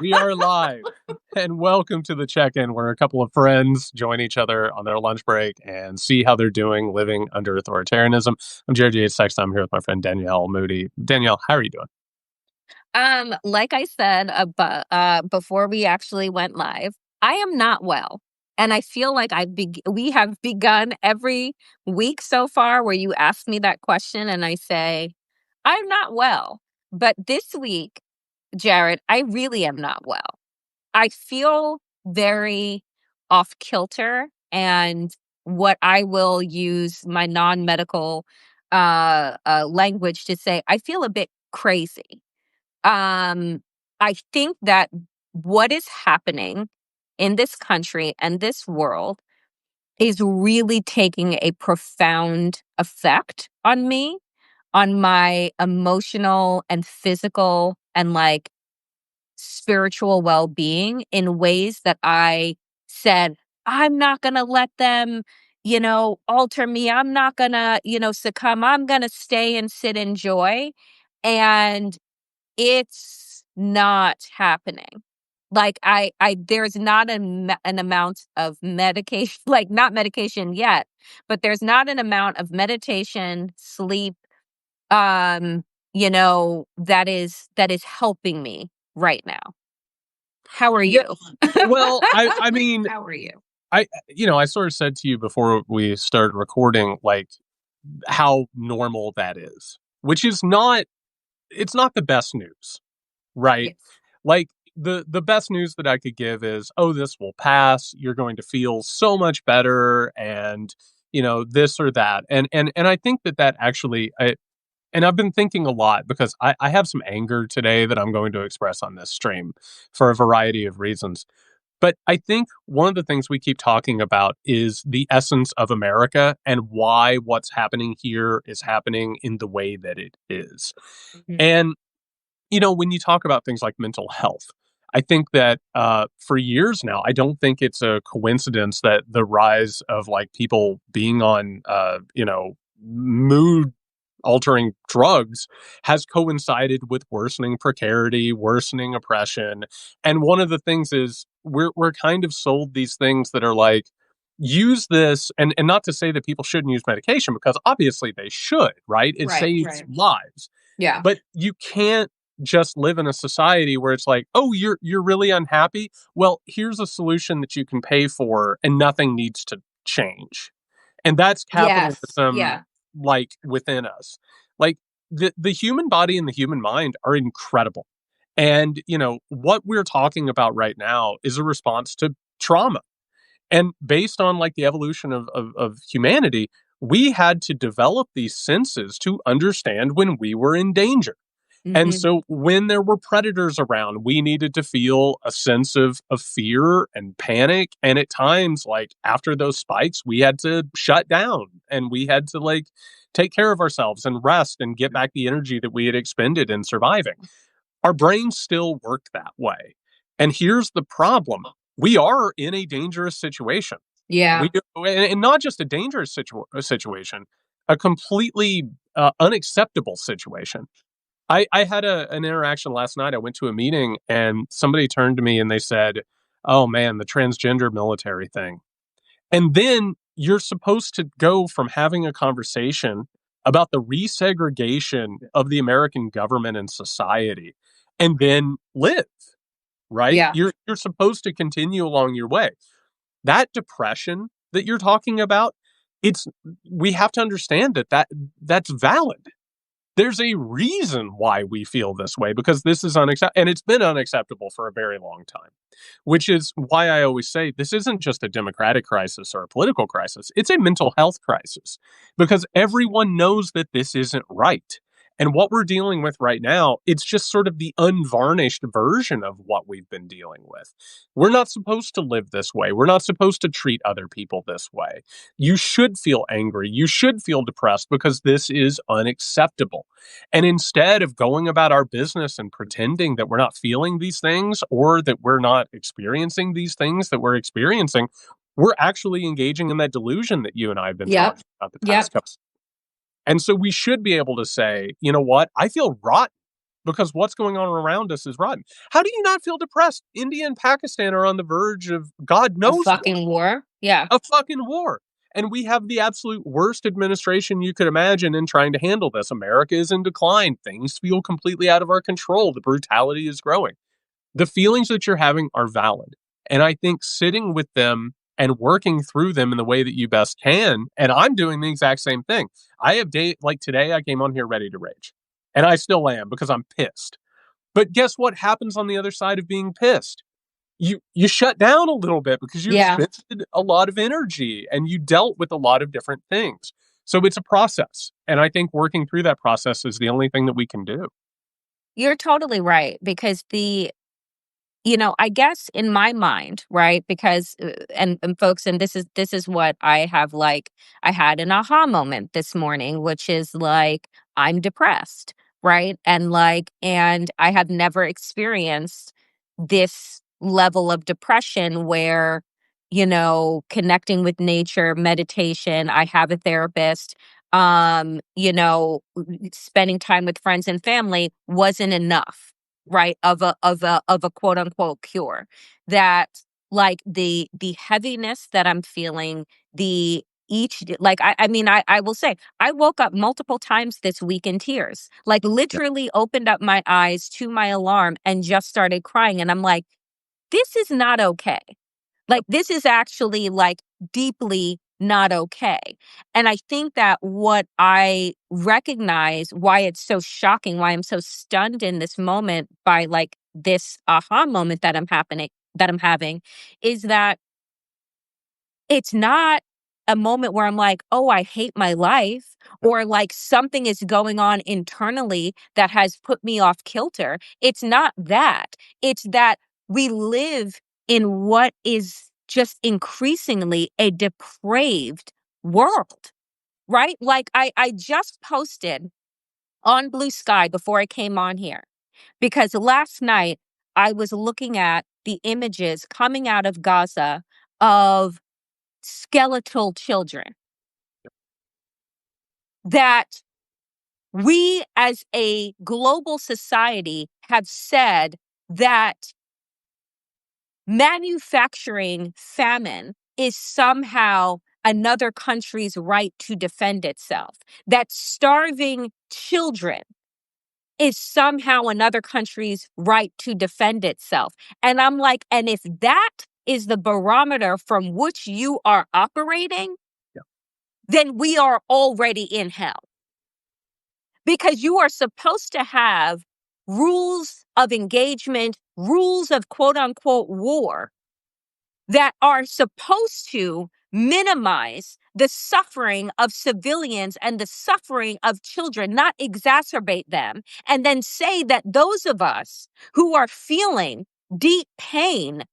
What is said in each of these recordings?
We are live, and welcome to the check-in where a couple of friends join each other on their lunch break and see how they're doing living under authoritarianism. I'm Jared Yates Sexton. I'm here with my friend Danielle Moodie. Danielle, how are you doing? Like I said before we actually went live, I am not well. And I feel like we have begun every week so far where you ask me that question and I say, I'm not well. But this week, Jared, I really am not well. I feel very off kilter, and what I will use my non-medical language to say, I feel a bit crazy. I think that what is happening in this country and this world is really taking a profound effect on me, on my emotional and physical and like spiritual well-being in ways that I said, I'm not going to let them, alter me. I'm not going to, succumb. I'm going to stay and sit in joy. And it's not happening. Like there's not an amount of medication, like not medication yet, but there's not an amount of meditation, sleep, that is helping me right now. How are you? Well, I mean, How are you? I sort of said to you before we started recording, like, how normal that is, which is it's not the best news, right? Yes. Like, the best news that I could give is, oh, this will pass. You're going to feel so much better, and this or that, and I think that actually, and I've been thinking a lot because I have some anger today that I'm going to express on this stream for a variety of reasons. But I think one of the things we keep talking about is the essence of America and why what's happening here is happening in the way that it is. Mhm. And when you talk about things like mental health, I think that for years now, I don't think it's a coincidence that the rise of like people being on, mood altering drugs has coincided with worsening precarity, worsening oppression. And one of the things is we're kind of sold these things that are like, use this, and not to say that people shouldn't use medication, because obviously they should, right? It saves lives. Yeah. But you can't just live in a society where it's like, oh, you're really unhappy. Well, here's a solution that you can pay for, and nothing needs to change. And that's Yes. capitalism, Yeah. like within us. Like the human body and the human mind are incredible. And what we're talking about right now is a response to trauma. And based on like the evolution of humanity, we had to develop these senses to understand when we were in danger. And Mhm. so when there were predators around, we needed to feel a sense of fear and panic. And at times, like after those spikes, we had to shut down and we had to like take care of ourselves and rest and get back the energy that we had expended in surviving. Our brains still work that way. And here's the problem. We are in a dangerous situation. Yeah. And not just a dangerous situation, a completely unacceptable situation. I had an interaction last night. I went to a meeting and somebody turned to me and they said, oh man, the transgender military thing. And then you're supposed to go from having a conversation about the resegregation of the American government and society and then live, right? Yeah. You're supposed to continue along your way. That depression that you're talking about, it's we have to understand that's valid. There's a reason why we feel this way, because this is unacceptable, and it's been unacceptable for a very long time, which is why I always say this isn't just a democratic crisis or a political crisis. It's a mental health crisis, because everyone knows that this isn't right. And what we're dealing with right now, it's just sort of the unvarnished version of what we've been dealing with. We're not supposed to live this way. We're not supposed to treat other people this way. You should feel angry. You should feel depressed, because this is unacceptable. And instead of going about our business and pretending that we're not feeling these things or that we're not experiencing these things that we're experiencing, we're actually engaging in that delusion that you and I have been Yep. talking about the Yep. past couple. And so we should be able to say, you know what? I feel rotten because what's going on around us is rotten. How do you not feel depressed? India and Pakistan are on the verge of God A knows what, fucking war? Yeah. a fucking war. And we have the absolute worst administration you could imagine in trying to handle this. America is in decline. Things feel completely out of our control. The brutality is growing. The feelings that you're having are valid. And I think sitting with them and working through them in the way that you best can, and I'm doing the exact same thing. I have like today, I came on here ready to rage. And I still am because I'm pissed. But guess what happens on the other side of being pissed? You shut down a little bit because you Yeah. expended a lot of energy and you dealt with a lot of different things. So it's a process. And I think working through that process is the only thing that we can do. You're totally right, because I guess in my mind, right? Because and folks, and this is what I have, like, I had an aha moment this morning, which is like, I'm depressed, right? And I have never experienced this level of depression where, connecting with nature, meditation, I have a therapist, spending time with friends and family wasn't enough, right, of a quote unquote cure. That, like, the heaviness that I'm feeling, the each like I mean I will say I woke up multiple times this week in tears, like Yep. literally opened up my eyes to my alarm and just started crying, and I'm like, this is not okay. Like, this is actually, like, deeply not okay. And I think that what I recognize, why it's so shocking, why I'm so stunned in this moment by, like, this aha moment that I'm having, is that it's not a moment where I'm like, "Oh, I hate my life," Yep. or like something is going on internally that has put me off kilter. It's not that. It's that we live in what is just increasingly a depraved world, right? Like, I just posted on Blue Sky before I came on here, because last night I was looking at the images coming out of Gaza of skeletal children, that we as a global society have said that manufacturing famine is somehow another country's right to defend itself, that starving children is somehow another country's right to defend itself. And I'm like, and if that is the barometer from which you are operating, Yep. then we are already in hell. Because you are supposed to have rules of engagement, rules of quote unquote war, that are supposed to minimize the suffering of civilians and the suffering of children, not exacerbate them, and then say that those of us who are feeling deep pain,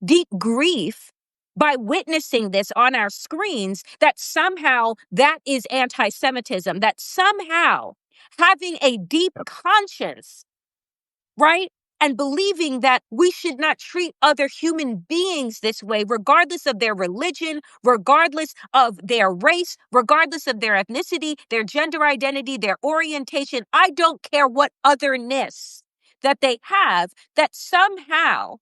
deep grief by witnessing this on our screens, that somehow that is anti-Semitism, that somehow having a deep Yep. conscience, right? And believing that we should not treat other human beings this way, regardless of their religion, regardless of their race, regardless of their ethnicity, their gender identity, their orientation. I don't care what otherness that they have, that somehow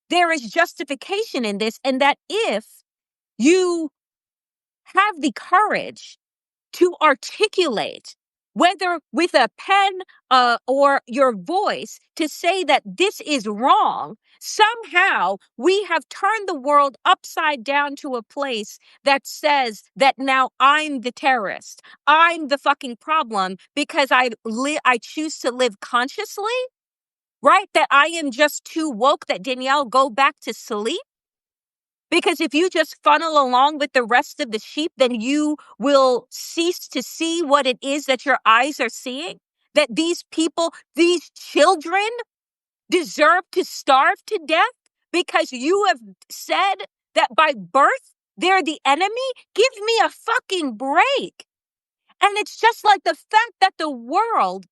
there is justification in this. And that if you have the courage to articulate, whether with a pen or your voice, to say that this is wrong, somehow we have turned the world upside down to a place that says that now I'm the terrorist. I'm the fucking problem because I choose to live consciously, right? That I am just too woke, that Danielle, go back to sleep. Because if you just funnel along with the rest of the sheep, then you will cease to see what it is that your eyes are seeing. That these people, these children, deserve to starve to death because you have said that by birth they're the enemy. Give me a fucking break. And it's just like the fact that the world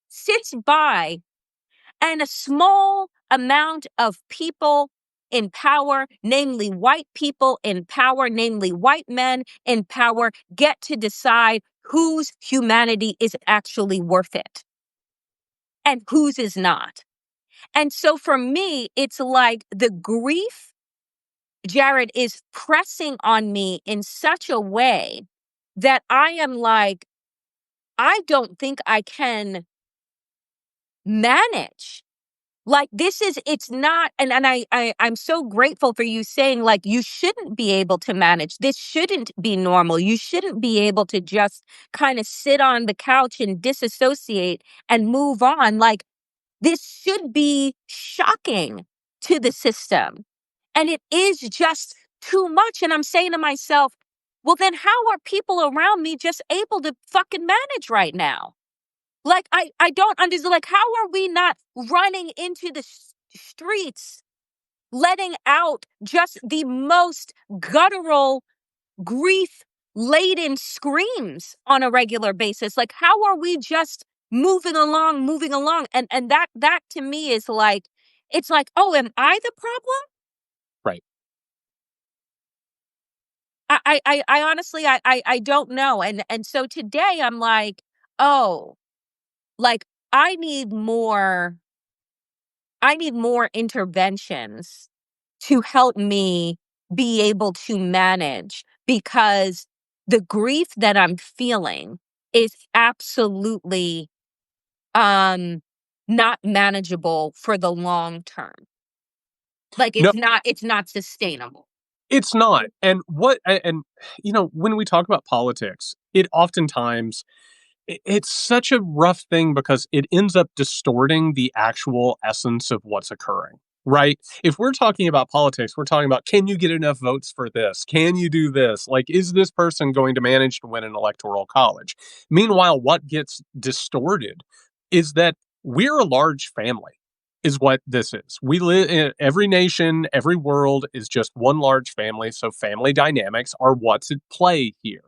sits by, and a small amount of people in power, namely white people in power, namely white men in power, get to decide whose humanity is actually worth it. and whose is not. And so for me, it's like the grief, Jared, is pressing on me in such a way that I am like, I don't think I can manage. Like it's not, I'm so grateful for you saying like, you shouldn't be able to manage. This shouldn't be normal. You shouldn't be able to just kind of sit on the couch and disassociate and move on. Like, this should be shocking to the system. And it is just too much. And I'm saying to myself, well, then how are people around me just able to fucking manage right now? Like, I don't understand. Like, how are we not running into the streets, letting out just the most guttural, grief laden screams on a regular basis? Like, how are we just moving along? And that to me is like, it's like, oh, am I the problem? Right. I honestly, I don't know. And so today I'm like, oh, like I need more interventions to help me be able to manage, because the grief that I'm feeling is absolutely um not manageable for the long term. Like, No, it's not sustainable. it's not. And when we talk about politics, it oftentimes it's such a rough thing because it ends up distorting the actual essence of what's occurring, right? If we're talking about politics, we're talking about, can you get enough votes for this? Can you do this? Like, is this person going to manage to win an electoral college? Meanwhile, what gets distorted is that we're a large family, is what this is. We live in every nation, every world is just one large family. So family dynamics are what's at play here.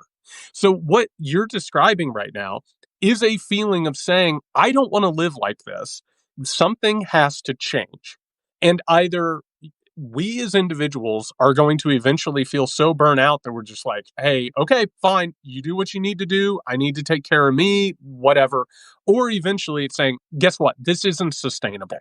So what you're describing right now is a feeling of saying, I don't want to live like this. Something has to change. And either we as individuals are going to eventually feel so burnt out that we're just like, hey, okay, fine, you do what you need to do. I need to take care of me, whatever. Or eventually it's saying, guess what? This isn't sustainable.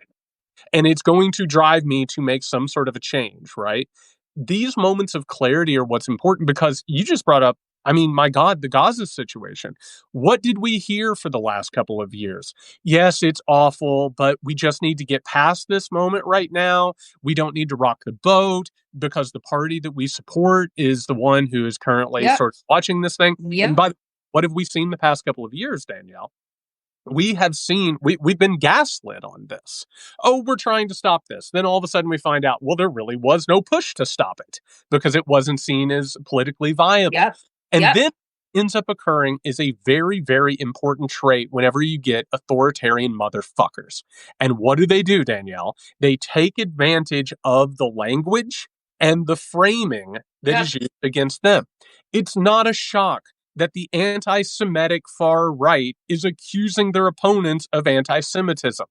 And it's going to drive me to make some sort of a change, right? These moments of clarity are what's important, because you just brought up, I mean, my God, the Gaza situation. What did we hear for the last couple of years? Yes, it's awful, but we just need to get past this moment right now. We don't need to rock the boat because the party that we support is the one who is currently Yep. sort of watching this thing. Yep. And what have we seen the past couple of years, Danielle? We've been gaslit on this. Oh, we're trying to stop this. Then all of a sudden we find out, well, there really was no push to stop it because it wasn't seen as politically viable. Yep. And Yep. then ends up occurring is a very, very important trait whenever you get authoritarian motherfuckers. And what do, Danielle? They take advantage of the language and the framing that Yep. is used against them. It's not a shock that the anti Semitic far right is accusing their opponents of anti Semitism.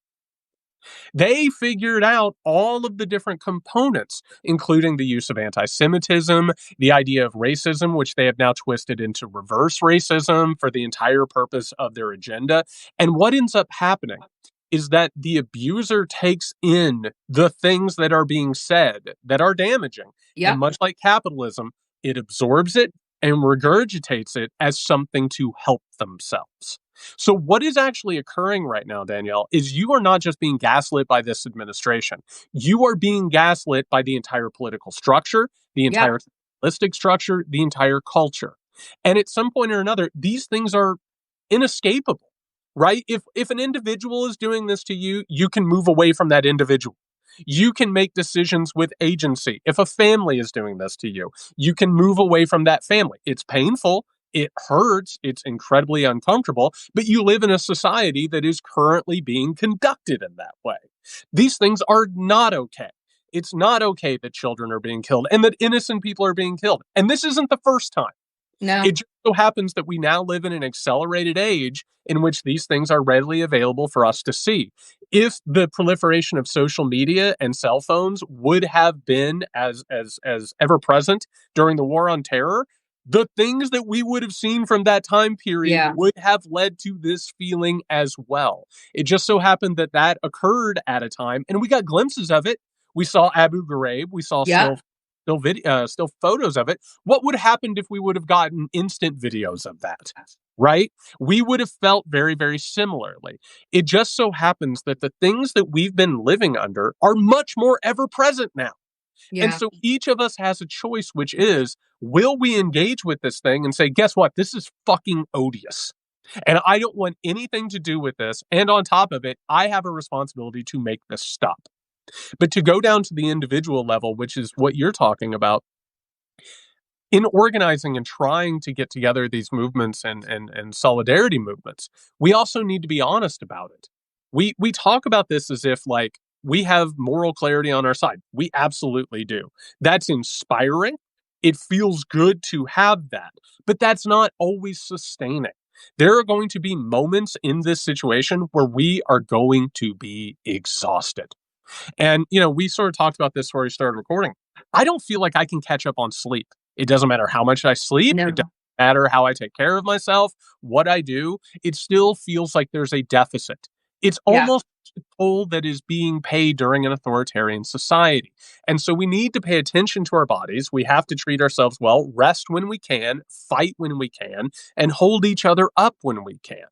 They figured out all of the different components, including the use of anti Semitism, the idea of racism, which they have now twisted into reverse racism for the entire purpose of their agenda. And what ends up happening is that the abuser takes in the things that are being said that are damaging. Yep. And much like capitalism, it absorbs it and regurgitates it as something to help themselves. So, what is actually occurring right now, Danielle, is you are not just being gaslit by this administration. You are being gaslit by the entire political structure, the entire capitalistic structure, the entire culture. And at some point or another, these things are inescapable, right? If an individual is doing this to you, you can move away from that individual. You can make decisions with agency. If a family is doing this to you, you can move away from that family. It's painful. It hurts. It's incredibly uncomfortable, but you live in a society that is currently being conducted in that way. These things are not okay. It's not okay that children are being killed and that innocent people are being killed. And this isn't the first time. No. It just so happens that we now live in an accelerated age in which these things are readily available for us to see. If the proliferation of social media and cell phones would have been as ever present during the war on terror, the things that we would have seen from that time period would have led to this feeling as well. It just so happened that that occurred at a time, and we got glimpses of it. We saw Abu Ghraib. We saw still photos of it. What would have happened if we would have gotten instant videos of that? Right? We would have felt very, very similarly. It just so happens that the things that we've been living under are much more ever present now. And so each of us has a choice, which is, will we engage with this thing and say, guess what? This is fucking odious. And I don't want anything to do with this. And on top of it, I have a responsibility to make this stop. But to go down to the individual level, which is what you're talking about, in organizing and trying to get together these movements and solidarity movements, we also need to be honest about it. We talk about this as if like we have moral clarity on our side. We absolutely do. That's inspiring. It feels good to have that, but that's not always sustaining. There are going to be moments in this situation where we are going to be exhausted. And, we sort of talked about this before we started recording. I don't feel like I can catch up on sleep. It doesn't matter how much I sleep. No. It doesn't matter how I take care of myself, what I do. It still feels like there's a deficit. It's almost a toll that is being paid during an authoritarian society. And so we need to pay attention to our bodies. We have to treat ourselves well, rest when we can, fight when we can, and hold each other up when we can.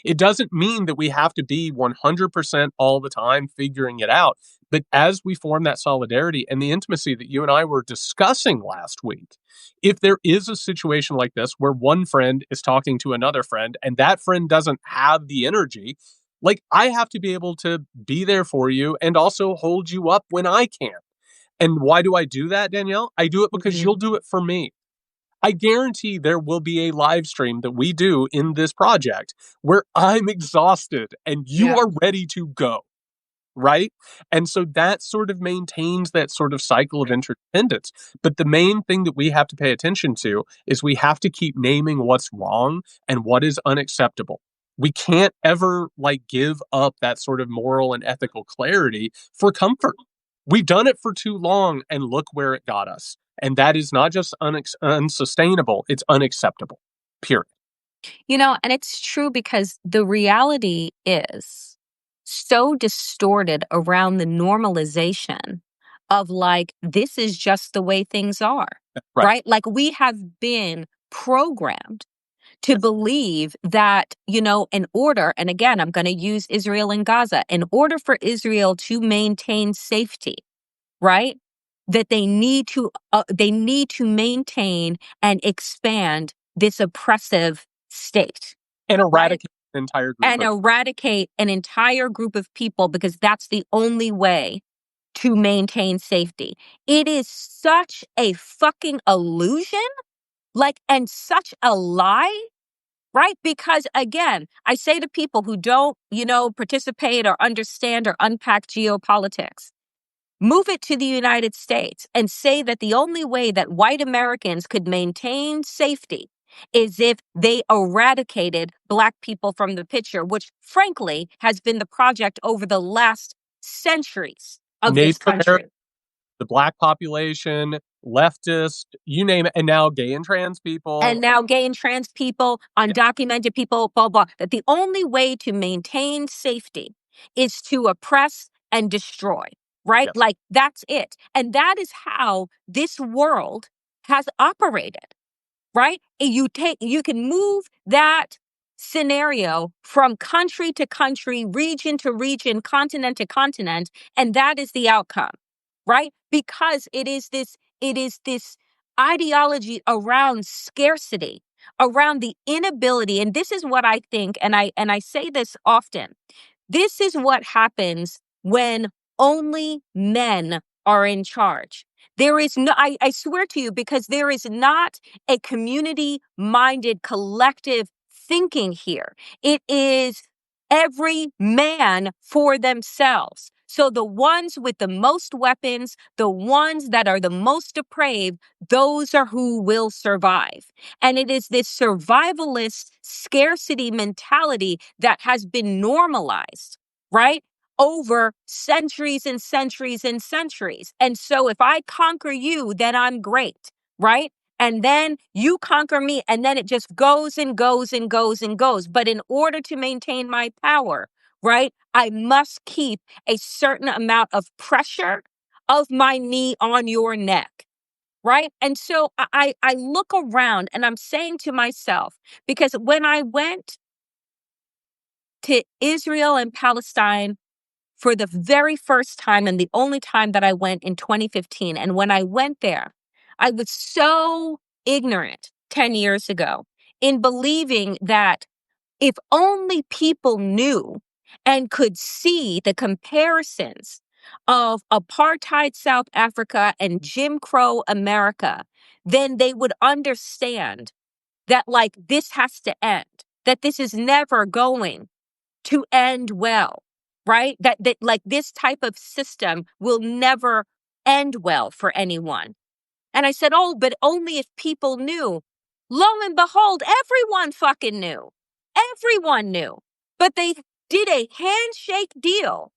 It doesn't mean that we have to be 100% all the time figuring it out. But as we form that solidarity and the intimacy that you and I were discussing last week, if there is a situation like this where one friend is talking to another friend and that friend doesn't have the energy, like I have to be able to be there for you and also hold you up when I can. And why do I do that, Danielle? I do it because you'll do it for me. I guarantee there will be a live stream that we do in this project where I'm exhausted and you are ready to go. Right? And so that sort of maintains that sort of cycle of interdependence. But the main thing that we have to pay attention to is we have to keep naming what's wrong and what is unacceptable. We can't ever give up that sort of moral and ethical clarity for comfort. We've done it for too long and look where it got us. And that is not just unsustainable, it's unacceptable. Period. And it's true because the reality is so distorted around the normalization of this is just the way things are, right? Like we have been programmed to believe that, in order, and again, I'm going to use Israel and Gaza, in order for Israel to maintain safety, right? That they need to maintain and expand this oppressive state. And eradicate an entire group. And eradicate an entire group of people because that's the only way to maintain safety. It is such a fucking illusion, and such a lie, right? Because again, I say to people who don't, participate or understand or unpack geopolitics, move it to the United States and say that the only way that white Americans could maintain safety is if they eradicated Black people from the picture, which frankly has been the project over the last centuries of this country. The Black population, leftist, you name it, and now gay and trans people. Undocumented people, blah, blah. That the only way to maintain safety is to oppress and destroy. Right? Yes. That's it. And that is how this world has operated, right? You can move that scenario from country to country, region to region, continent to continent, and that is the outcome, right? Because it is this ideology around scarcity, around the inability, and this is what I think, and I say this often. This is what happens when only men are in charge. There is no, I swear to you, because there is not a community-minded collective thinking here. It is every man for themselves. So the ones with the most weapons, the ones that are the most depraved, those are who will survive. And it is this survivalist scarcity mentality that has been normalized, right? Over centuries and centuries and centuries. And so if I conquer you, then I'm great, right? and then you conquer me, and then it just goes and goes and goes and goes. But in order to maintain my power, right, I must keep a certain amount of pressure of my knee on your neck. Right. And so I look around and I'm saying to myself, because when I went to Israel and Palestine for the very first time and the only time that I went in 2015, and when I went there, I was so ignorant 10 years ago in believing that if only people knew and could see the comparisons of apartheid South Africa and Jim Crow America, then they would understand that, like, this has to end, that this is never going to end well, right? That like this type of system will never end well for anyone. And I said, oh, but only if people knew. Lo and behold, everyone fucking knew. Everyone knew. But they did a handshake deal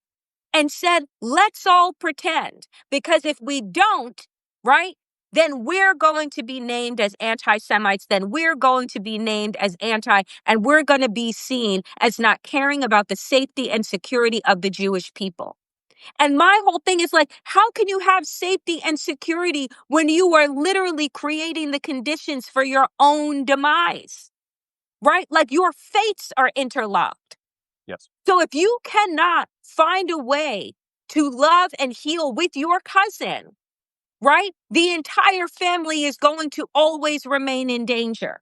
and said, let's all pretend. Because if we don't, right, then we're going to be named as anti-Semites. Then we're going to be named as and we're going to be seen as not caring about the safety and security of the Jewish people. And my whole thing is like, how can you have safety and security when you are literally creating the conditions for your own demise, right? Like your fates are interlocked. Yes. So if you cannot find a way to love and heal with your cousin, right? The entire family is going to always remain in danger.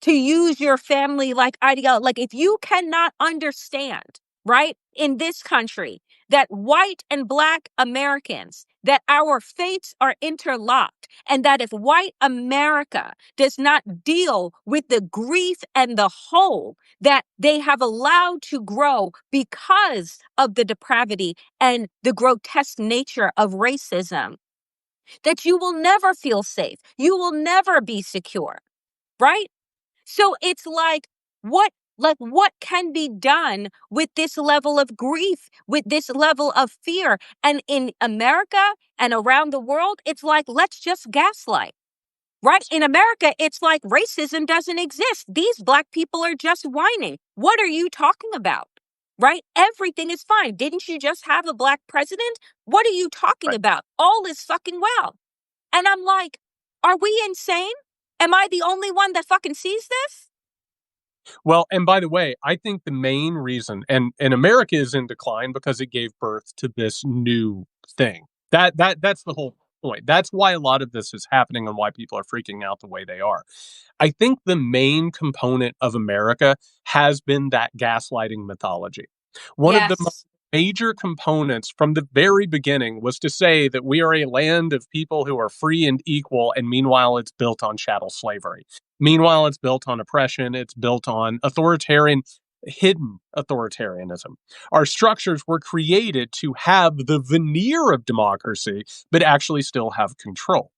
To use your family like ideology, like if you cannot understand, right, in this country, that white and Black Americans, that our fates are interlocked, and that if white America does not deal with the grief and the hole that they have allowed to grow because of the depravity and the grotesque nature of racism, that you will never feel safe. You will never be secure, right? So it's what can be done with this level of grief, with this level of fear? And in America and around the world, it's like, let's just gaslight, right? In America, it's like racism doesn't exist. These Black people are just whining. What are you talking about? Right? Everything is fine. Didn't you just have a Black president? What are you talking Right. about? All is fucking well. And I'm like, are we insane? Am I the only one that fucking sees this? Well, and by the way, I think the main reason, and America is in decline because it gave birth to this new thing. That's the whole point. That's why a lot of this is happening and why people are freaking out the way they are. I think the main component of America has been that gaslighting mythology. One of the Yes. major components from the very beginning was to say that we are a land of people who are free and equal, and meanwhile, it's built on chattel slavery. Meanwhile, it's built on oppression, it's built on authoritarian, hidden authoritarianism. Our structures were created to have the veneer of democracy, but actually still have control.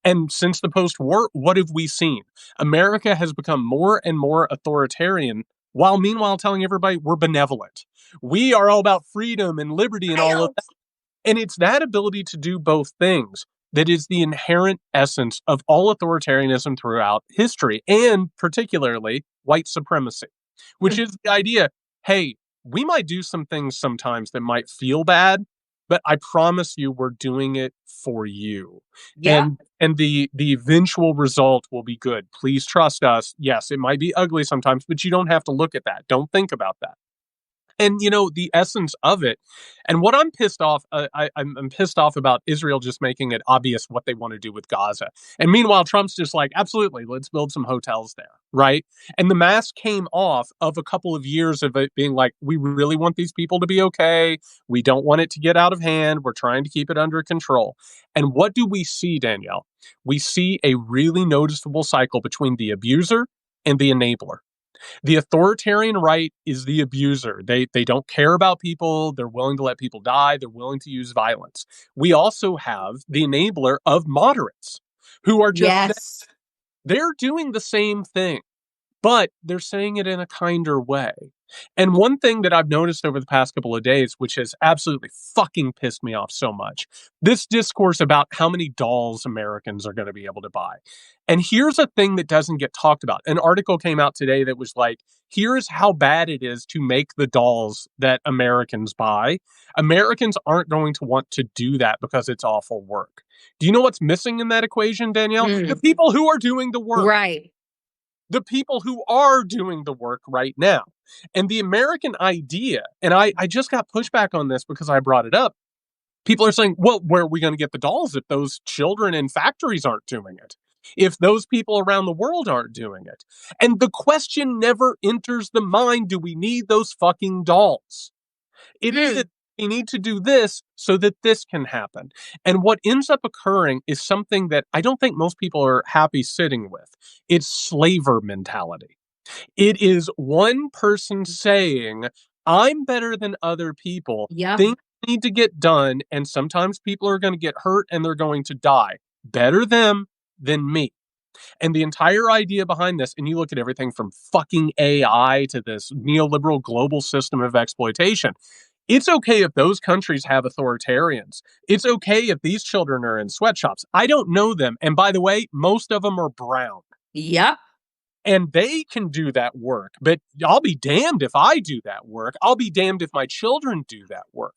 And since the post war, what have we seen? America has become more and more authoritarian while meanwhile telling everybody we're benevolent. We are all about freedom and liberty and all of that. And it's that ability to do both things that is the inherent essence of all authoritarianism throughout history, and particularly white supremacy, which is the idea, hey, we might do some things sometimes that might feel bad, but I promise you we're doing it for you. Yeah. And the eventual result will be good. Please trust us. Yes, it might be ugly sometimes, but you don't have to look at that. Don't think about that. And the essence of it, and what I'm pissed off, I'm pissed off about Israel just making it obvious what they want to do with Gaza. And meanwhile, Trump's just like, absolutely, let's build some hotels there, right? And the mask came off of a couple of years of it being like, we really want these people to be okay. We don't want it to get out of hand. We're trying to keep it under control. And what do we see, Danielle? We see a really noticeable cycle between the abuser and the enabler. The authoritarian right is the abuser. They don't care about people. They're willing to let people die. They're willing to use violence. We also have the enabler of moderates who are just, Yes. they're doing the same thing, but they're saying it in a kinder way. And one thing that I've noticed over the past couple of days, which has absolutely fucking pissed me off so much, this discourse about how many dolls Americans are going to be able to buy. And here's a thing that doesn't get talked about. An article came out today that was like, here's how bad it is to make the dolls that Americans buy. Americans aren't going to want to do that because it's awful work. Do you know what's missing in that equation, Danielle? The people who are doing the work. Right. The people who are doing the work right now. And the American idea, and I just got pushback on this because I brought it up. People are saying, well, where are we going to get the dolls if those children in factories aren't doing it? If those people around the world aren't doing it? And the question never enters the mind, do we need those fucking dolls? It is, we need to do this so that this can happen. And what ends up occurring is something that I don't think most people are happy sitting with. It's slaver mentality. It is one person saying, I'm better than other people. Yep. Things need to get done, and sometimes people are going to get hurt and they're going to die. Better them than me. And the entire idea behind this, and you look at everything from fucking AI to this neoliberal global system of exploitation. It's okay if those countries have authoritarians. It's okay if these children are in sweatshops. I don't know them. And by the way, most of them are brown. Yep. And they can do that work, but I'll be damned if I do that work. I'll be damned if my children do that work.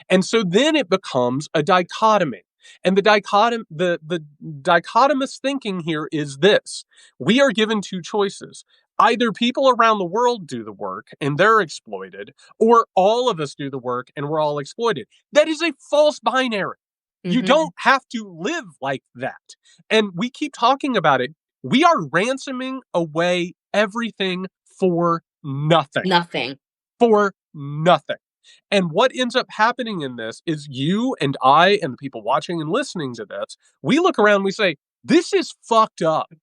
And so then it becomes a dichotomy. And the dichotomous thinking here is this. We are given two choices. Either people around the world do the work and they're exploited, or all of us do the work and we're all exploited. That is a false binary. You don't have to live like that. And we keep talking about it. We are ransoming away everything for nothing. Nothing. For nothing. And what ends up happening in this is you and I and the people watching and listening to this, we look around and we say, this is fucked up.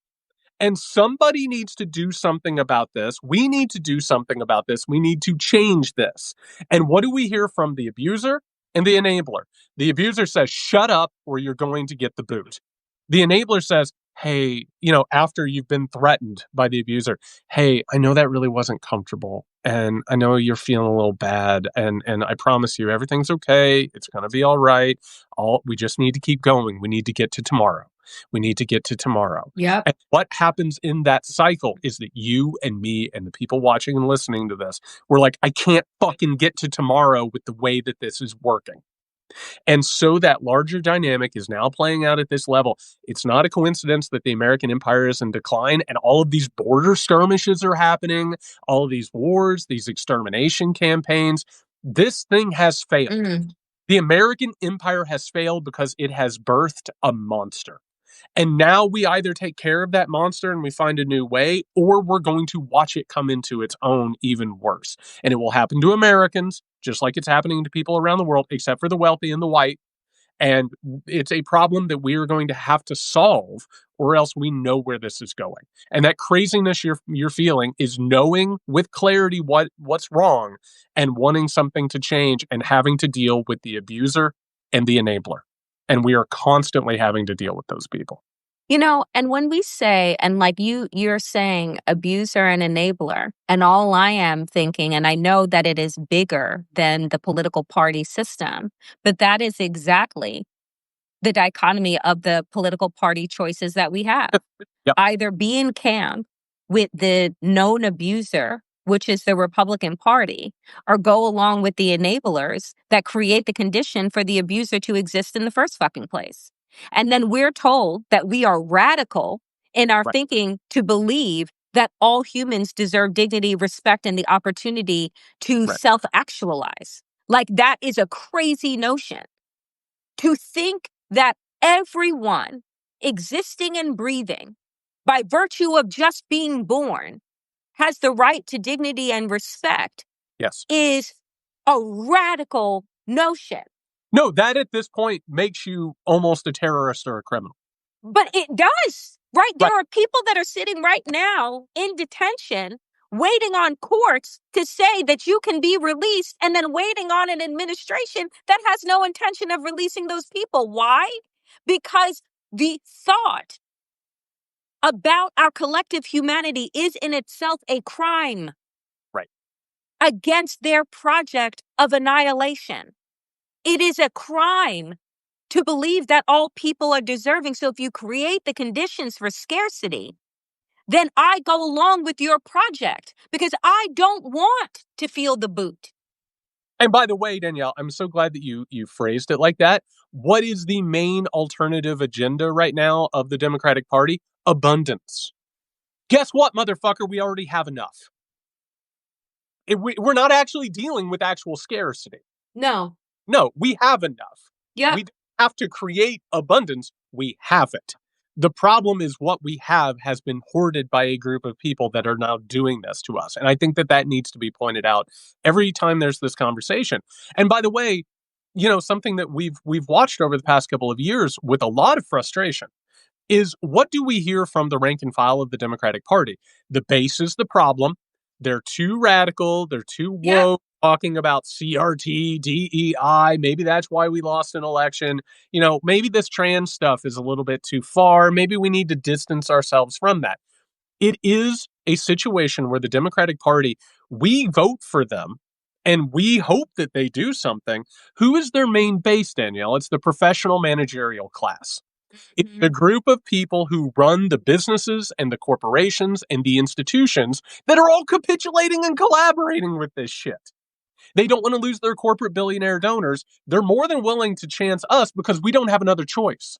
And somebody needs to do something about this. We need to do something about this. We need to change this. And what do we hear from the abuser and the enabler? The abuser says, shut up or you're going to get the boot. The enabler says, hey, after you've been threatened by the abuser, hey, I know that really wasn't comfortable. And I know you're feeling a little bad. And I promise you, everything's okay. It's going to be all right. We just need to keep going. We need to get to tomorrow. We need to get to tomorrow. Yep. And what happens in that cycle is that you and me and the people watching and listening to this, we're like, I can't fucking get to tomorrow with the way that this is working. And so that larger dynamic is now playing out at this level. It's not a coincidence that the American empire is in decline and all of these border skirmishes are happening, all of these wars, these extermination campaigns. This thing has failed. The American empire has failed because it has birthed a monster. And now we either take care of that monster and we find a new way, or we're going to watch it come into its own even worse. And it will happen to Americans, just like it's happening to people around the world, except for the wealthy and the white. And it's a problem that we are going to have to solve, or else we know where this is going. And that craziness you're feeling is knowing with clarity what's wrong and wanting something to change and having to deal with the abuser and the enabler. And we are constantly having to deal with those people. And when we say, and like you're saying abuser and enabler, and all I am thinking, and I know that it is bigger than the political party system, but that is exactly the dichotomy of the political party choices that we have. Yep. Either be in camp with the known abuser, which is the Republican Party, or go along with the enablers that create the condition for the abuser to exist in the first fucking place. And then we're told that we are radical in our thinking to believe that all humans deserve dignity, respect, and the opportunity to self-actualize. Like, that is a crazy notion. To think that everyone existing and breathing, by virtue of just being born, has the right to dignity and respect is a radical notion. No, that at this point makes you almost a terrorist or a criminal. But it does, right? There are people that are sitting right now in detention, waiting on courts to say that you can be released, and then waiting on an administration that has no intention of releasing those people. Why? Because the thought about our collective humanity is in itself a crime. Right. against their project of annihilation. It is a crime to believe that all people are deserving. So if you create the conditions for scarcity, then I go along with your project because I don't want to feel the boot. And by the way, Danielle, I'm so glad that you phrased it like that. What is the main alternative agenda right now of the Democratic Party? Abundance. Guess what, motherfucker? We already have enough. We're not actually dealing with actual scarcity. No. No, we have enough. Yep. We don't have to create abundance. We have it. The problem is what we have has been hoarded by a group of people that are now doing this to us. And I think that needs to be pointed out every time there's this conversation. And by the way, something that we've watched over the past couple of years with a lot of frustration is, what do we hear from the rank and file of the Democratic Party? The base is the problem. They're too radical. They're too woke, talking about CRT, DEI. Maybe that's why we lost an election. Maybe this trans stuff is a little bit too far. Maybe we need to distance ourselves from that. It is a situation where the Democratic Party, we vote for them and we hope that they do something. Who is their main base, Danielle? It's the professional managerial class. It's the group of people who run the businesses and the corporations and the institutions that are all capitulating and collaborating with this shit. They don't want to lose their corporate billionaire donors. They're more than willing to chance us because we don't have another choice.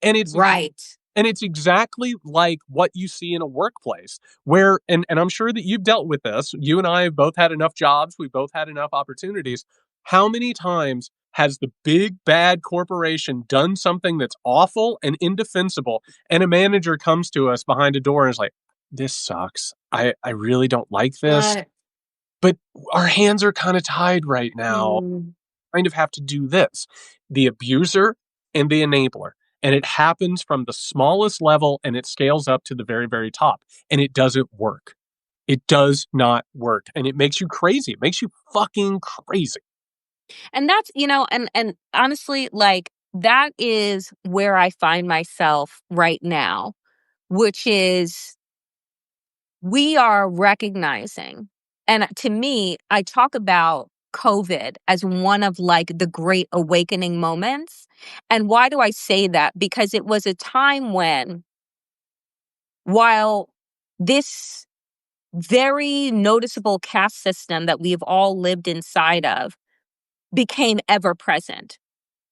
And it's right. And it's exactly like what you see in a workplace where, and I'm sure that you've dealt with this. You and I have both had enough jobs. We've both had enough opportunities. How many times has the big bad corporation done something that's awful and indefensible, and a manager comes to us behind a door and is like, this sucks. I really don't like this. But our hands are kind of tied right now. Kind of have to do this. The abuser and the enabler. And it happens from the smallest level and it scales up to the very, very top. And it doesn't work. It does not work. And it makes you crazy. It makes you fucking crazy. And that's, and honestly, like, that is where I find myself right now, which is we are recognizing. And to me, I talk about COVID as one of like the great awakening moments. And why do I say that? Because it was a time when, while this very noticeable caste system that we've all lived inside of became ever present,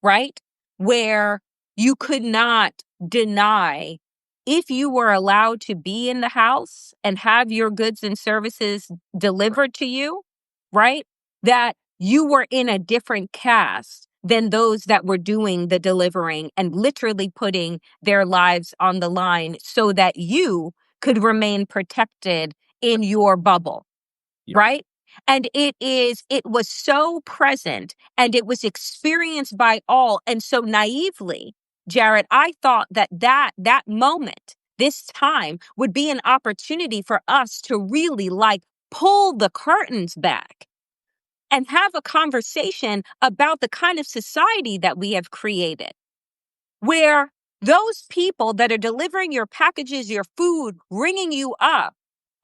right? Where you could not deny, if you were allowed to be in the house and have your goods and services delivered to you, right? That you were in a different caste than those that were doing the delivering and literally putting their lives on the line so that you could remain protected in your bubble, right? And it was so present and it was experienced by all. And so naively, Jared, I thought that moment, this time, would be an opportunity for us to really like pull the curtains back and have a conversation about the kind of society that we have created, where those people that are delivering your packages, your food, ringing you up,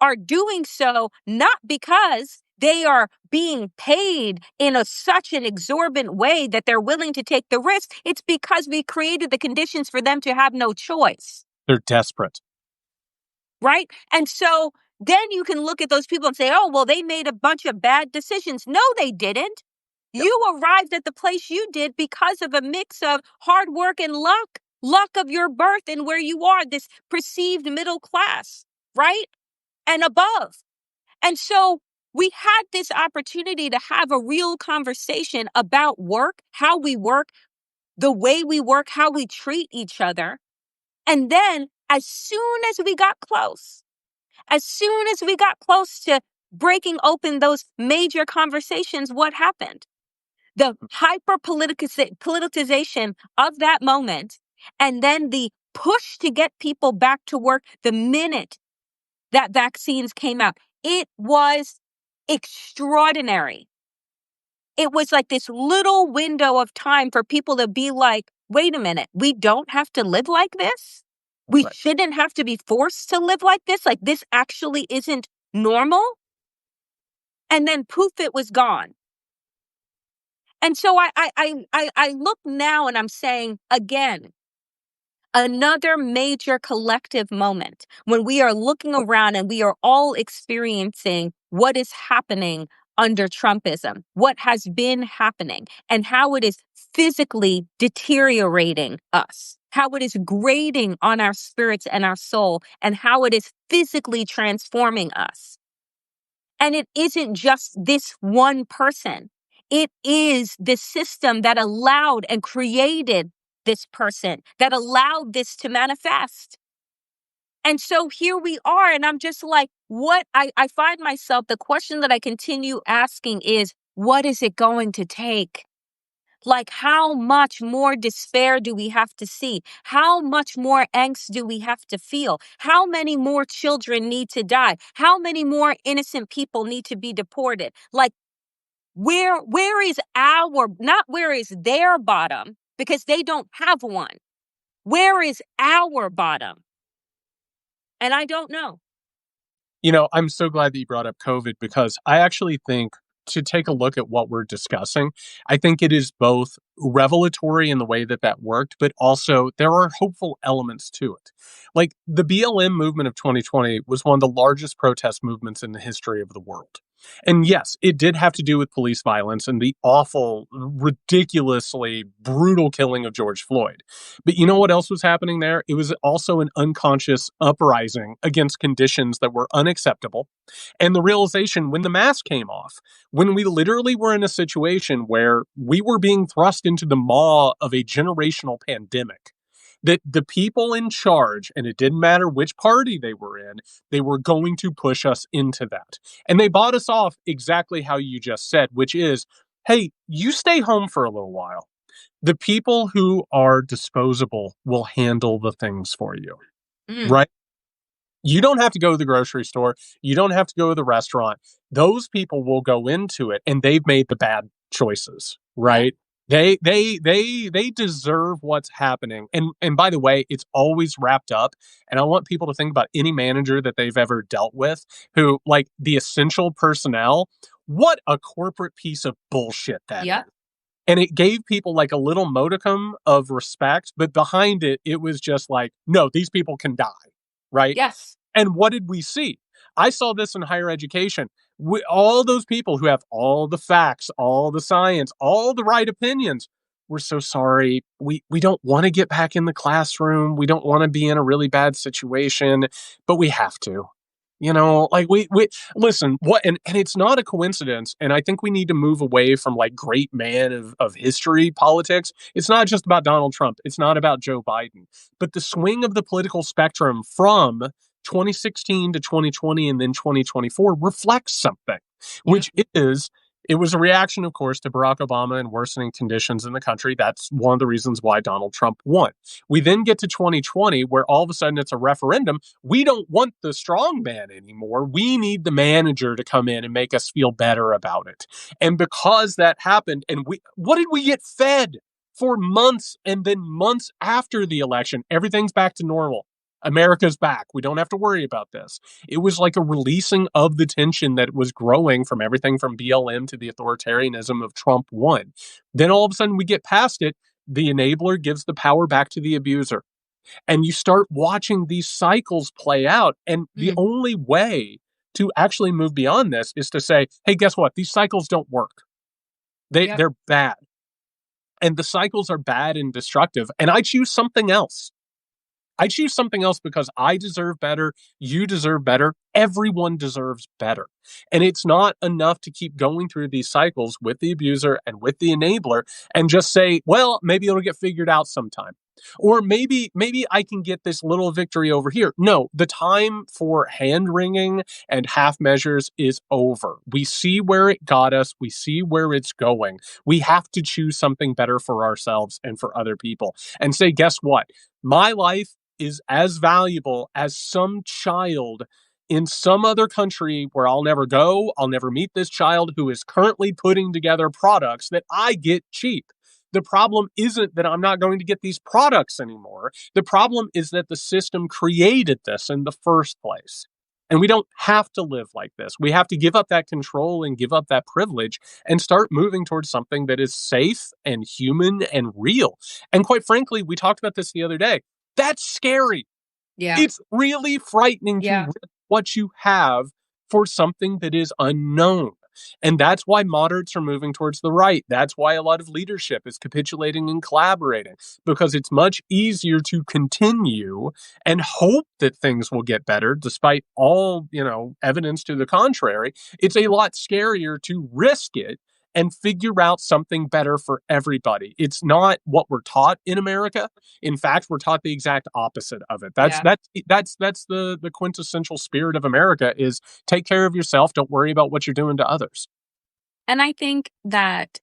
are doing so not because they are being paid in such an exorbitant way that they're willing to take the risk. It's because we created the conditions for them to have no choice. They're desperate. Right? And so then you can look at those people and say, oh, well, they made a bunch of bad decisions. No, they didn't. You arrived at the place you did because of a mix of hard work and luck of your birth and where you are, this perceived middle class, right? And above. And so we had this opportunity to have a real conversation about work, how we work, the way we work, how we treat each other. And then as soon as we got close to breaking open those major conversations, what happened? The politicization of that moment, and then the push to get people back to work the minute that vaccines came out. It was extraordinary. It was like this little window of time for people to be like, wait a minute, we don't have to live like this. We shouldn't have to be forced to live like this. Like, this actually isn't normal. And then poof, it was gone. And so I look now and I'm saying, again, another major collective moment when we are looking around and we are all experiencing what is happening under Trumpism, what has been happening, and how it is physically deteriorating us, how it is grating on our spirits and our soul, and how it is physically transforming us. And it isn't just this one person. It is the system that allowed and created this person, that allowed this to manifest. And so here we are. And I'm just like, I find myself, the question that I continue asking is, what is it going to take? Like, how much more despair do we have to see? How much more angst do we have to feel? How many more children need to die? How many more innocent people need to be deported? Like, where is not where is their bottom? Because they don't have one. Where is our bottom? And I don't know. I'm so glad that you brought up COVID, because I actually think, to take a look at what we're discussing, I think it is both revelatory in the way that that worked, but also there are hopeful elements to it. Like, the BLM movement of 2020 was one of the largest protest movements in the history of the world. And yes, it did have to do with police violence and the awful, ridiculously brutal killing of George Floyd. But you know what else was happening there? It was also an unconscious uprising against conditions that were unacceptable. And the realization, when the mask came off, when we literally were in a situation where we were being thrust into the maw of a generational pandemic, that the people in charge, and it didn't matter which party they were in, they were going to push us into that. And they bought us off exactly how you just said, which is, hey, you stay home for a little while. The people who are disposable will handle the things for you, Mm, right? You don't have to go to the grocery store. You don't have to go to the restaurant. Those people will go into it, and they've made the bad choices, yeah. right? They deserve what's happening. And by the way, it's always wrapped up. And I want people to think about any manager that they've ever dealt with who, like, the essential personnel. What a corporate piece of bullshit that is. Yep. And it gave people like a little modicum of respect, but behind it, it was just like, no, these people can die, right? Yes. And what did we see? I saw this in higher education. All those people who have all the facts, all the science, all the right opinions, we're so sorry. We don't want to get back in the classroom. We don't want to be in a really bad situation, but we have to. Like, we listen, and it's not a coincidence. And I think we need to move away from like great man of history politics. It's not just about Donald Trump. It's not about Joe Biden, but the swing of the political spectrum from 2016 to 2020 and then 2024 reflects something, Yeah. which is, it was a reaction, of course, to Barack Obama and worsening conditions in the country. That's one of the reasons why Donald Trump won. We then get to 2020, where all of a sudden it's a referendum. We don't want the strong man anymore. We need the manager to come in and make us feel better about it. And because that happened, and what did we get fed for months and then months after the election? Everything's back to normal. America's back. We don't have to worry about this. It was like a releasing of the tension that was growing from everything from BLM to the authoritarianism of Trump 1. Then all of a sudden we get past it. The enabler gives the power back to the abuser. And you start watching these cycles play out. And the Mm, only way to actually move beyond this is to say, hey, guess what? These cycles don't work. yep. They're bad. And the cycles are bad and destructive. And I choose something else. I choose something else because I deserve better. You deserve better. Everyone deserves better. And it's not enough to keep going through these cycles with the abuser and with the enabler and just say, well, maybe it'll get figured out sometime. Or maybe I can get this little victory over here. No, the time for hand wringing and half measures is over. We see where it got us. We see where it's going. We have to choose something better for ourselves and for other people and say, guess what? My life is as valuable as some child in some other country where I'll never go. I'll never meet this child who is currently putting together products that I get cheap. The problem isn't that I'm not going to get these products anymore. The problem is that the system created this in the first place. And we don't have to live like this. We have to give up that control and give up that privilege and start moving towards something that is safe and human and real. And quite frankly, we talked about this the other day. That's scary. Yeah. It's really frightening to risk what you have for something that is unknown. And that's why moderates are moving towards the right. That's why a lot of leadership is capitulating and collaborating, because it's much easier to continue and hope that things will get better despite all, evidence to the contrary. It's a lot scarier to risk it and figure out something better for everybody. It's not what we're taught in America. In fact, we're taught the exact opposite of it. That's the quintessential spirit of America is take care of yourself. Don't worry about what you're doing to others. And I think that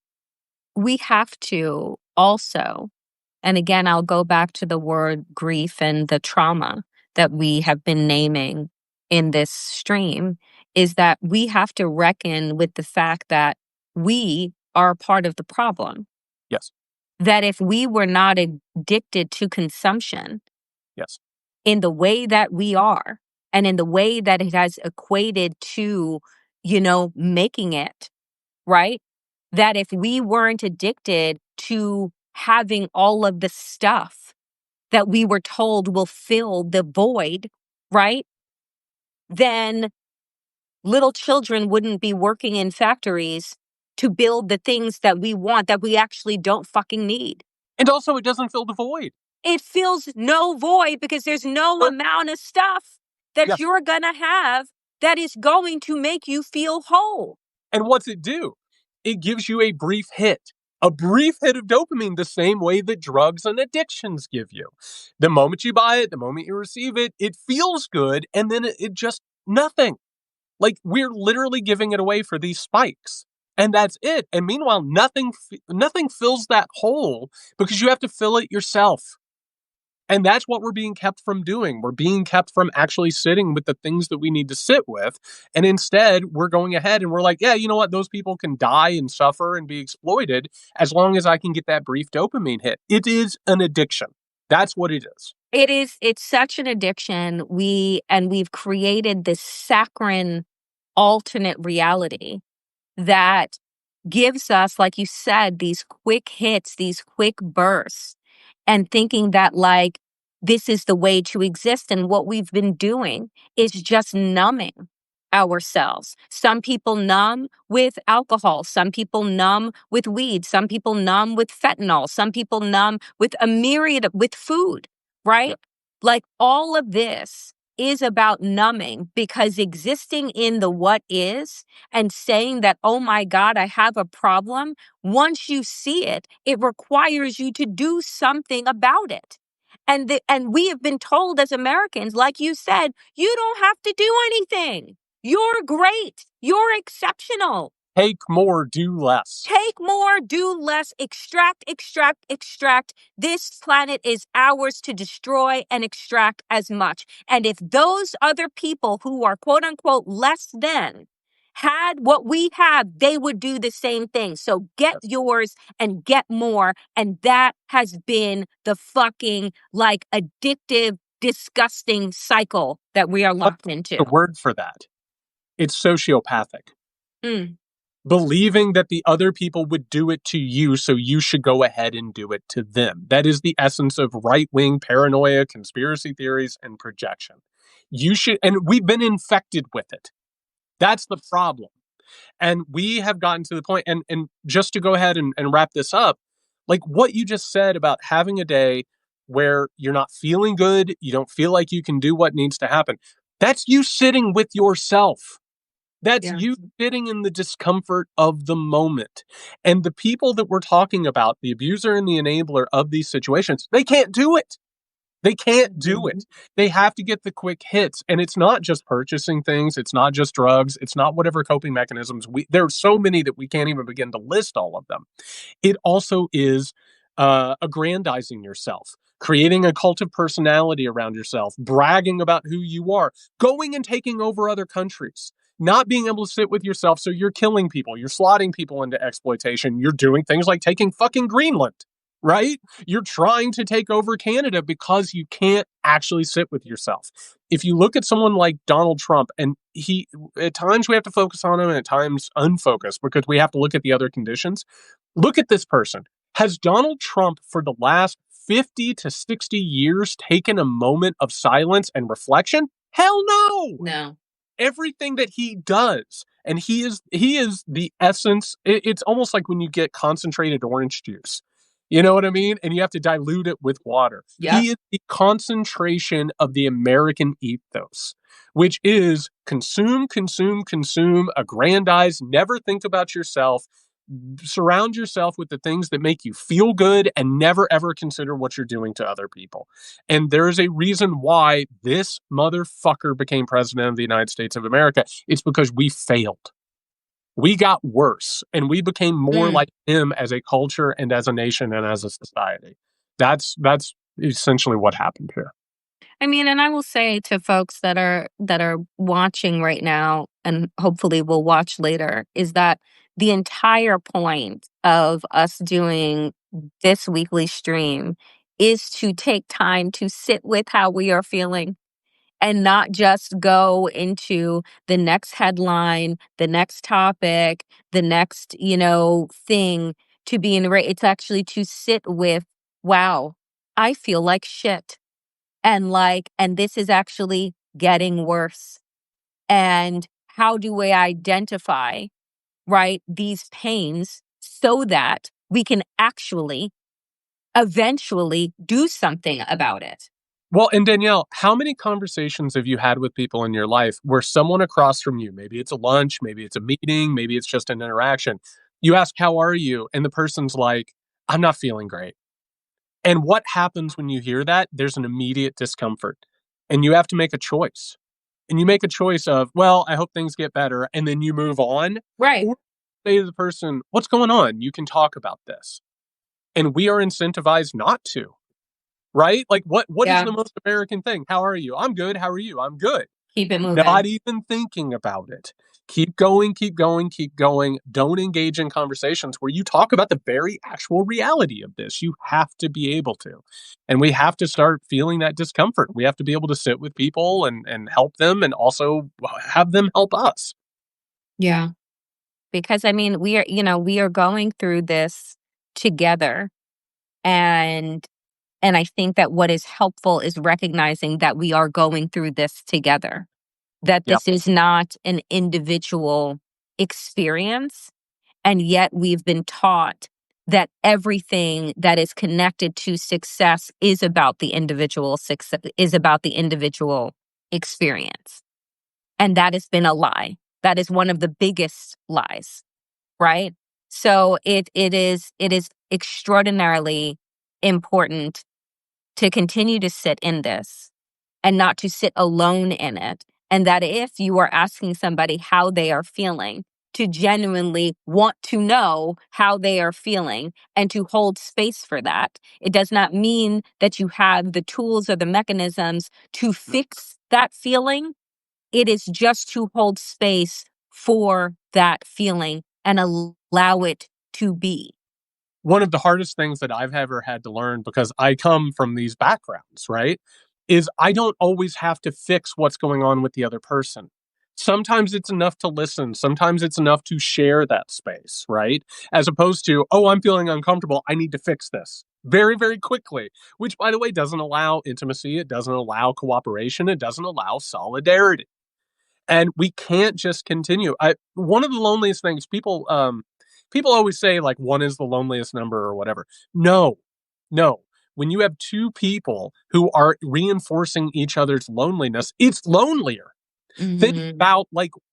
we have to also, and again, I'll go back to the word grief and the trauma that we have been naming in this stream, is that we have to reckon with the fact that we are a part of the problem. Yes. That if we were not addicted to consumption, yes, in the way that we are, and in the way that it has equated to, making it, right? That if we weren't addicted to having all of the stuff that we were told will fill the void, right? Then little children wouldn't be working in factories to build the things that we want that we actually don't fucking need. And also, it doesn't fill the void. It fills no void because there's no amount of stuff that you're going to have that is going to make you feel whole. And what's it do? It gives you a brief hit of dopamine, the same way that drugs and addictions give you. The moment you buy it, the moment you receive it, it feels good, and then it just nothing. Like, we're literally giving it away for these spikes. And that's it. And meanwhile, nothing fills that hole because you have to fill it yourself. And that's what we're being kept from doing. We're being kept from actually sitting with the things that we need to sit with. And instead, we're going ahead and we're like, yeah, you know what? Those people can die and suffer and be exploited as long as I can get that brief dopamine hit. It is an addiction. That's what it is. It's such an addiction. We've created this saccharine alternate reality that gives us, like you said, these quick hits, these quick bursts, and thinking that like this is the way to exist. And what we've been doing is just numbing ourselves. Some people numb with alcohol. Some people numb with weed. Some people numb with fentanyl. Some people numb with a myriad with food, right? Yeah. Like all of this is about numbing, because existing in the what is and saying that, oh my God, I have a problem. Once you see it, it requires you to do something about it. And we have been told as Americans, like you said, you don't have to do anything. You're great. You're exceptional. Take more, do less. Take more, do less. Extract, extract, extract. This planet is ours to destroy and extract as much. And if those other people who are quote unquote less than had what we have, they would do the same thing. So get yours and get more. And that has been the fucking like addictive, disgusting cycle that we are locked into. The word for that, it's sociopathic. Believing that the other people would do it to you, so you should go ahead and do it to them. That is the essence of right-wing paranoia, conspiracy theories, and projection. And we've been infected with it. That's the problem. And we have gotten to the point, and just to go ahead and wrap this up, like what you just said about having a day where you're not feeling good, you don't feel like you can do what needs to happen. That's you sitting with yourself. That's you sitting in the discomfort of the moment. And the people that we're talking about, the abuser and the enabler of these situations, they can't do it. They can't do it. They have to get the quick hits. And it's not just purchasing things. It's not just drugs. It's not whatever coping mechanisms. There are so many that we can't even begin to list all of them. It also is aggrandizing yourself, creating a cult of personality around yourself, bragging about who you are, going and taking over other countries, not being able to sit with yourself. So you're killing people. You're slotting people into exploitation. You're doing things like taking fucking Greenland. right? You're trying to take over Canada because you can't actually sit with yourself. If you look at someone like Donald Trump, and he, at times we have to focus on him and at times unfocus because we have to look at the other conditions. Look at this person. Has Donald Trump for the last 50 to 60 years taken a moment of silence and reflection? Hell no. No. Everything that he does, and he is the essence. It's almost like when you get concentrated orange juice, you know what I mean, and you have to dilute it with water. Yeah. He is the concentration of the American ethos, which is consume, consume, consume, aggrandize, never think about yourself, surround yourself with the things that make you feel good, and never ever consider what you're doing to other people. And there is a reason why this motherfucker became president of the United States of America. It's because we failed. We got worse and we became more like him as a culture and as a nation and as a society. That's essentially what happened here. I mean, and I will say to folks that are watching right now and hopefully will watch later, is that the entire point of us doing this weekly stream is to take time to sit with how we are feeling and not just go into the next headline, the next topic, the next, thing to be it's actually to sit with, wow, I feel like shit. And this is actually getting worse. And how do we identify, right, these pains so that we can actually eventually do something about it? Well, and Danielle, how many conversations have you had with people in your life where someone across from you, maybe it's a lunch, maybe it's a meeting, maybe it's just an interaction, you ask, how are you? And the person's like, I'm not feeling great. And what happens when you hear that? There's an immediate discomfort. And you have to make a choice. And you make a choice of, well, I hope things get better. And then you move on. Right. Or say to the person, what's going on? You can talk about this. And we are incentivized not to. Right? Like what is Yeah. the most American thing? How are you? I'm good. How are you? I'm good. Keep it moving. Not even thinking about it. Keep going, keep going, keep going. Don't engage in conversations where you talk about the very actual reality of this. You have to be able to. And we have to start feeling that discomfort. We have to be able to sit with people and help them and also have them help us. Yeah. Because I mean, we are going through this together. And I think that what is helpful is recognizing that we are going through this together, that Yep. this is not an individual experience. And yet we've been taught that everything that is connected to success is about the individual success, is about the individual experience. And that has been a lie. That is one of the biggest lies, right? So it is extraordinarily important to continue to sit in this and not to sit alone in it. And that if you are asking somebody how they are feeling, to genuinely want to know how they are feeling and to hold space for that. It does not mean that you have the tools or the mechanisms to fix that feeling. It is just to hold space for that feeling and allow it to be. One of the hardest things that I've ever had to learn, because I come from these backgrounds, right, is I don't always have to fix what's going on with the other person. Sometimes it's enough to listen. Sometimes it's enough to share that space, right? As opposed to, oh, I'm feeling uncomfortable. I need to fix this very, very quickly, which, by the way, doesn't allow intimacy. It doesn't allow cooperation. It doesn't allow solidarity. And we can't just continue. One of the loneliest things people always say, like, one is the loneliest number or whatever. No, no. When you have two people who are reinforcing each other's loneliness, it's lonelier. Mm-hmm.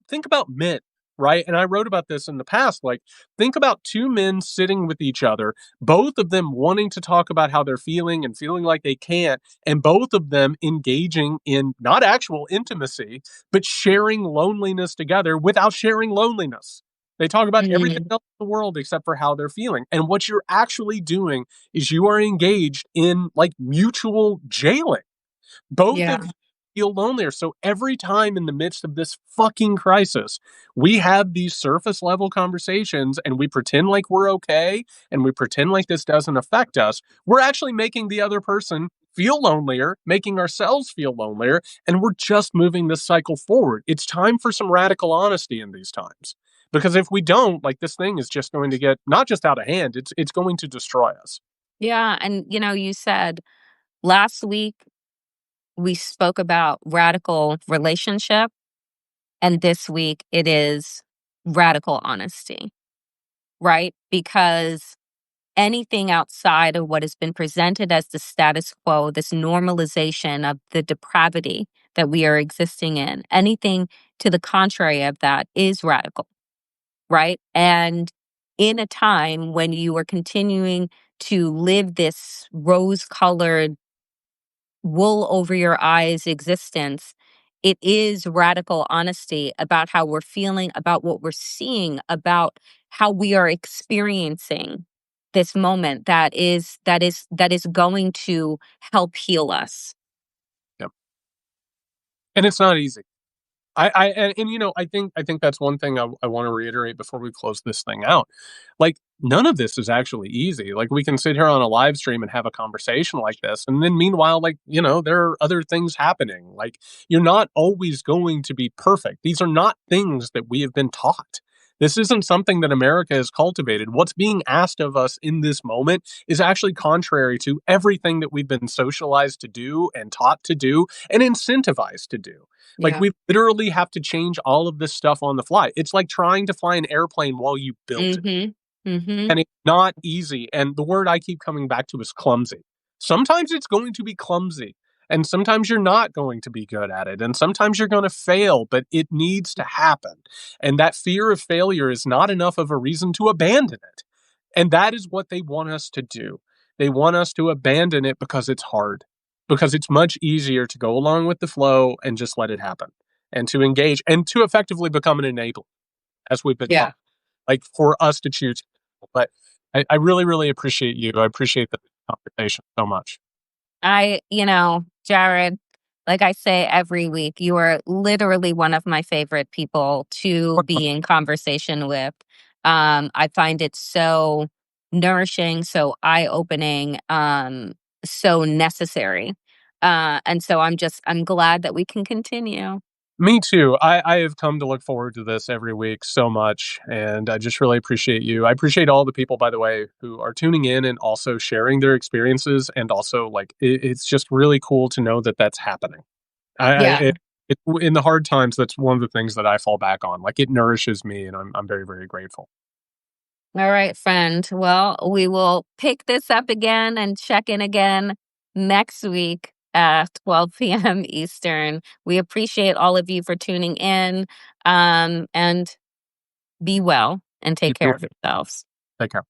Think about men, right? And I wrote about this in the past. Like, think about two men sitting with each other, both of them wanting to talk about how they're feeling and feeling like they can't, and both of them engaging in not actual intimacy, but sharing loneliness together without sharing loneliness. They talk about everything else in the world except for how they're feeling. And what you're actually doing is you are engaged in like mutual jailing. Both Yeah. of you feel lonelier. So every time in the midst of this fucking crisis, we have these surface level conversations and we pretend like we're okay and we pretend like this doesn't affect us. We're actually making the other person feel lonelier, making ourselves feel lonelier, and we're just moving this cycle forward. It's time for some radical honesty in these times. Because if we don't, like this thing is just going to get not just out of hand, it's going to destroy us. Yeah, and you said last week we spoke about radical relationship, and this week it is radical honesty, right? Because anything outside of what has been presented as the status quo, this normalization of the depravity that we are existing in, anything to the contrary of that is radical, right? And in a time when you are continuing to live this rose colored, wool over your eyes existence, it is radical honesty about how we're feeling, about what we're seeing, about how we are experiencing this moment that is going to help heal us. Yep. And it's not easy. I think that's one thing I want to reiterate before we close this thing out. Like, none of this is actually easy. Like, we can sit here on a live stream and have a conversation like this, and then meanwhile, like, there are other things happening. Like, you're not always going to be perfect. These are not things that we have been taught. This isn't something that America has cultivated. What's being asked of us in this moment is actually contrary to everything that we've been socialized to do and taught to do and incentivized to do. Like, Yeah. we literally have to change all of this stuff on the fly. It's like trying to fly an airplane while you build it. Mhm. Mhm. And it's not easy. And the word I keep coming back to is clumsy. Sometimes it's going to be clumsy. And sometimes you're not going to be good at it. And sometimes you're going to fail, but it needs to happen. And that fear of failure is not enough of a reason to abandon it. And that is what they want us to do. They want us to abandon it because it's hard, because it's much easier to go along with the flow and just let it happen and to engage and to effectively become an enabler, as we've been Yeah. taught, like for us to choose. But I really, really appreciate you. I appreciate the conversation so much. Jared, like I say every week, you are literally one of my favorite people to be in conversation with. I find it so nourishing, so eye opening, so necessary. And so I'm glad that we can continue. Me too. I have come to look forward to this every week so much, and I just really appreciate you. I appreciate all the people, by the way, who are tuning in and also sharing their experiences, and also like it's just really cool to know that that's happening. Yeah. In the hard times, that's one of the things that I fall back on. Like, it nourishes me, and I'm very, very grateful. All right, friend. Well, we will pick this up again and check in again next week at 12 p.m. Eastern. We appreciate all of you for tuning in, and be well and You take too. care of yourselves. Take care.